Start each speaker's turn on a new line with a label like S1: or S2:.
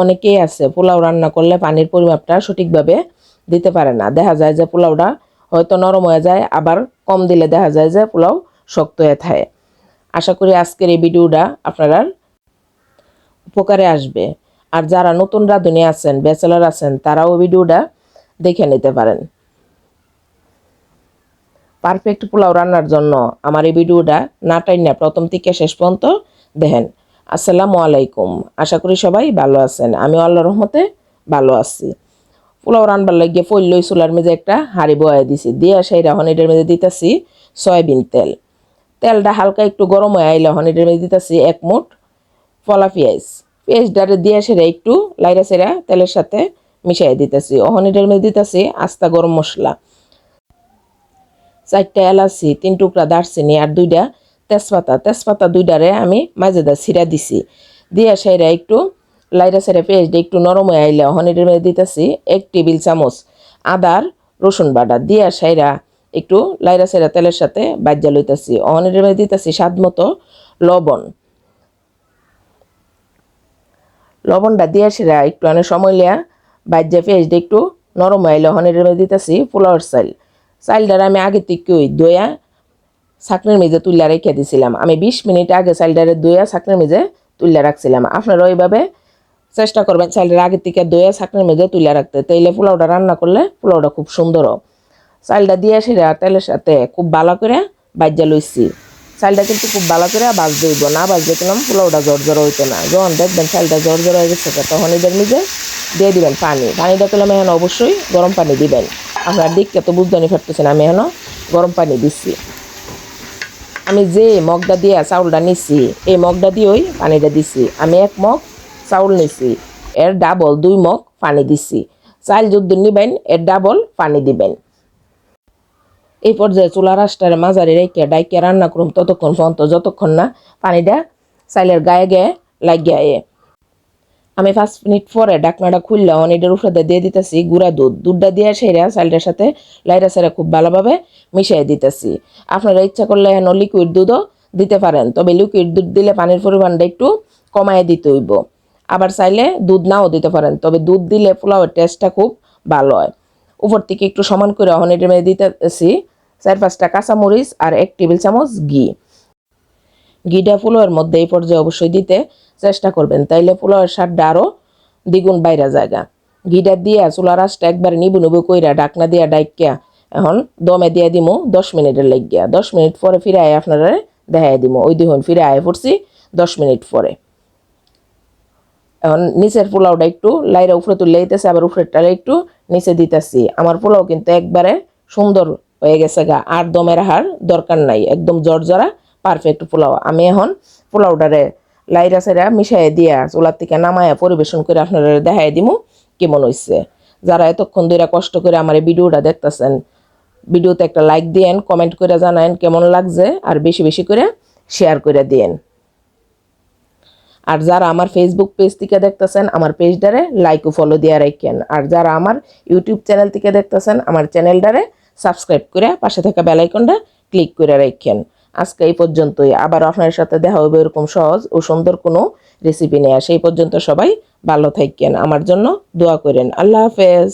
S1: অনেকেই আছে পোলাও রান্না করলে পানির পরিমাপটা সঠিকভাবে দিতে পারে না, দেখা যায় যে পোলাওটা হয়তো নরম হয়ে যায়, আবার কম দিলে দেখা যায় যে পোলাও শক্ত হয়ে থাকে। আশা করি আজকের এই ভিডিওটা আপনারা উপকারে আসবে। আর যারা নতুন রাঁধুনি আছেন, ব্যাচেলর আছেন, তারাও ভিডিওটা দেখে নিতে পারেন। পারফেক্ট পোলাও রান্নার জন্য আমার এই ভিডিওটা না টাইনা প্রথম থেকে শেষ পর্যন্ত দেখেন। আসসালামু আলাইকুম, আশা করি সবাই ভালো আছেন। আমি আল্লাহর রহমতে ভালো আছি। পোলাও রান্নার লাগিয়ে ফইলই চুলার মেঝে একটা হাঁড়ি বয়ে দিছি, দিয়ে সেই এখন এটার মেঝে দিতেছি সয়াবিন তেল। তেলটা হালকা একটু গরম হয়ে আইলে এখন এটার মেঝে দিতেছি 1 মুঠ ফলা পেঁয়াজটারে দিয়ে সেরা একটু লাইরা সেরা তেলের সাথে মিশাই দিতেছি। এখন এটার মেঝে দিতেছি আস্তা গরম মশলা, 4টা এলাচি, 3 টুকরা দারচিনি আর 2টা তেজপাতা 2টারে আমি মাঝেদা ছিঁড়া দিছি। দিয়ে সেরা একটু লাইরা সেরা পেঁয়াজটা একটু নরম হয়ে আইলে এখন এটার মেঝে দিতেছি 1 টেবিল চামচ আদার রসুন বাটা, দিয়ে সেরা একটু লাইরা সেরা তেলের সাথে বাজ্যা লইতেছি। এখন এটার মেঝে দিতেছি স্বাদ মতো লবণটা দিয়ে সেরা একটু অনেক সময় লিয়া বাজ্যা পেঁয়াজটা একটু নরম হইলে এখন এটার মেঝে দিতেছি পোলাওর চাইলটার আমি আগে থেকে দইয়া ছাকনির মেঝে তুলে রেখে দিছিলাম। আমি 20 মিনিট আগে চাইলটারে দইয়া ছাকনির মেঝে তুলে রাখছিলাম। আপনারা ওইভাবে চেষ্টা করবেন চাইলটার আগে থেকে দইয়া ছাকনির মেঝে তুলে রাখতে, তাইলে পোলাওটা রান্না করলে পোলাওটা খুব সুন্দর। চাইলটা দিয়ে সেরা তেলের সাথে খুব ভালো করে বাজ্যা লইছি। চালটা কিন্তু খুব ভালো করে ভাজতে হইব, না ভাজলে কিন্তু পোলাওটা জর্জর হইতো না। যখন দেখবেন চালটা জর্জর হয়ে গেছে তখন এদের নিজে দিয়ে দিবেন পানিটা পেলাম এখন অবশ্যই গরম পানি দিবেন। আপনার দিককে তো বুঝতে পারতেছেন আমি এখন গরম পানি দিচ্ছি। আমি যে মগটা দিয়ে চাউলটা নিচ্ছি এই মগটা দিয়েই পানিটা দিচ্ছি। আমি 1 মগ চাউল নিচ্ছি, এর ডাবল 2 মগ পানি দিচ্ছি। চাল যদ্দূর নিবেন এর ডাবল পানি দিবেন। এই পর্যায়ে চুলার আঁচটারে মাঝারি রেখে ডাইকে রান্না করুন ততক্ষণ পর্যন্ত যতক্ষণ না পানিটা চাইলের গায়ে গায়ে লাগিয়ে। আমি 5 মিনিট পরে ঢাকনাটা খুললে অনেকটার উপরে দিয়ে দিতেছি গুঁড়া দুধটা দিয়ে সেরা চালটার সাথে লাইরা সেরা খুব ভালোভাবে মিশিয়ে দিতেছি। আপনারা ইচ্ছা করলে এখন লিকুইড দুধও দিতে পারেন, তবে লিকুইড দুধ দিলে পানির পরিমাণটা একটু কমায় দিতে হইব। আবার চাইলে দুধ নাও দিতে পারেন, তবে দুধ দিলে পোলাওয়ের টেস্টটা খুব ভালো হয়। উপর থেকে একটু সমান করে এখন এটার মধ্যে দিতেছি 4-5টা কাঁচামরিচ আর 1 টেবিল চামচ ঘিটা পোলাওয়ের মধ্যে এই পর্যায়ে অবশ্যই দিতে চেষ্টা করবেন, তাইলে পোলাওয়ের স্বাদটা আরও দ্বিগুণ বাইরা জায়গা। ঘিটা দিয়ে চুলার আঁচটা একবারে নিবু কইরা ঢাকনা দিয়া ডাইকিয়া এখন দমে দিয়ে দিমু 10 মিনিটের লাগিয়া। 10 মিনিট পরে ফিরে আয় আপনারা দেখাই দিমু। ওই দেখুন ফিরে আয় পড়ছি 10 মিনিট পরে। এখন নিচের পোলাওটা একটু লাইরা উপরে তুলে দিতেছে, আবার উপরেরটা একটু নিচে দিতেছি। আমার পোলাও কিন্তু একবারে সুন্দর হয়ে গেছে গা, আর দমে রাখার দরকার নাই, একদম জর্জরা পারফেক্ট পোলাও। আমি এখন পোলাওটারে লাইরা সাইরা মিশাই দিয়া চুলার থেকে নামায়া পরিবেশন করে আপনারা দেখাই দিমু কেমন হয়েছে। যারা এতক্ষণ ধরে কষ্ট করে আমার এই ভিডিওটা দেখতেছেন, ভিডিওতে একটা লাইক দিয়েন, কমেন্ট করে জানায়েন কেমন লাগছে, আর বেশি বেশি করে শেয়ার করে দিয়েন। আর যারা আমার ফেসবুক পেজ থেকে দেখতেছেন আমার পেজটারে লাইক ও ফলো দিয়ে রাখেন। আর যারা আমার ইউটিউব চ্যানেল থেকে দেখতেছেন আমার চ্যানেলটারে সাবস্ক্রাইব করে পাশে থাকা বেল আইকনটা ক্লিক করে রাখেন। আজকে এই পর্যন্তই, আবার আপনার সাথে দেখা হবে এরকম সহজ ও সুন্দর কোনো রেসিপি নিয়ে। সেই পর্যন্ত সবাই ভালো থাকেন, আমার জন্য দোয়া করেন। আল্লাহ হাফেজ।